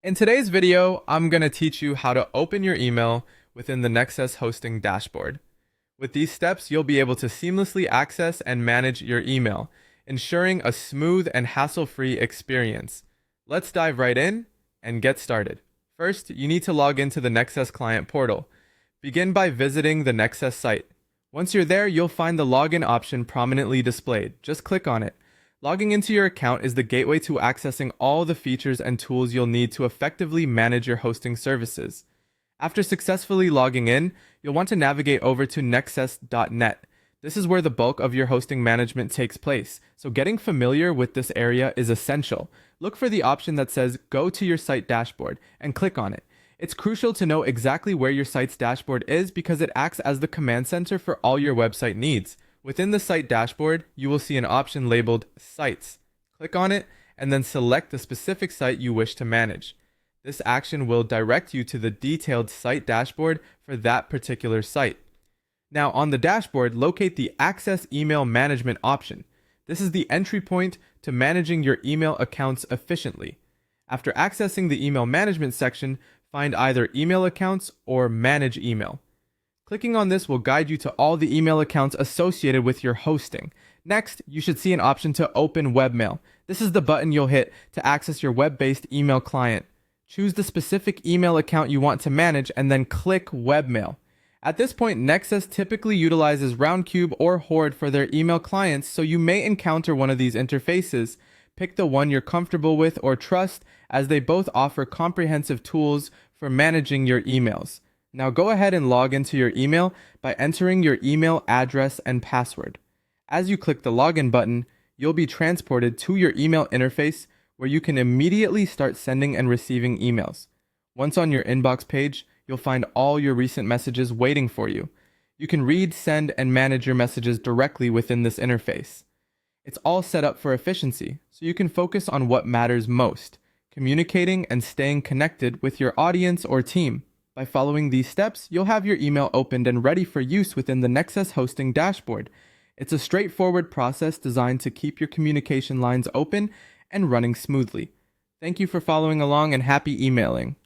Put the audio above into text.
In today's video, I'm going to teach you how to open your email within the Nexcess hosting dashboard. With these steps, you'll be able to seamlessly access and manage your email, ensuring a smooth and hassle-free experience. Let's dive right in and get started. First, you need to log into the Nexcess client portal. Begin by visiting the Nexcess site. Once you're there, you'll find the login option prominently displayed. Just click on it. Logging into your account is the gateway to accessing all the features and tools you'll need to effectively manage your hosting services. After successfully logging in, you'll want to navigate over to nexcess.net. This is where the bulk of your hosting management takes place, so getting familiar with this area is essential. Look for the option that says Go to your site dashboard and click on it. It's crucial to know exactly where your site's dashboard is because it acts as the command center for all your website needs. Within the site dashboard, you will see an option labeled Sites. Click on it and then select the specific site you wish to manage. This action will direct you to the detailed site dashboard for that particular site. Now, on the dashboard, locate the Access Email Management option. This is the entry point to managing your email accounts efficiently. After accessing the email management section, find either Email Accounts or Manage Email. Clicking on this will guide you to all the email accounts associated with your hosting. Next, you should see an option to open Webmail. This is the button you'll hit to access your web-based email client. Choose the specific email account you want to manage and then click Webmail. At this point, Nexcess typically utilizes Roundcube or Horde for their email clients, so you may encounter one of these interfaces. Pick the one you're comfortable with or trust, as they both offer comprehensive tools for managing your emails. Now go ahead and log into your email by entering your email address and password. As you click the login button, you'll be transported to your email interface where you can immediately start sending and receiving emails. Once on your inbox page, you'll find all your recent messages waiting for you. You can read, send, and manage your messages directly within this interface. It's all set up for efficiency, so you can focus on what matters most, communicating and staying connected with your audience or team. By following these steps, you'll have your email opened and ready for use within the Nexcess hosting dashboard. It's a straightforward process designed to keep your communication lines open and running smoothly. Thank you for following along and happy emailing.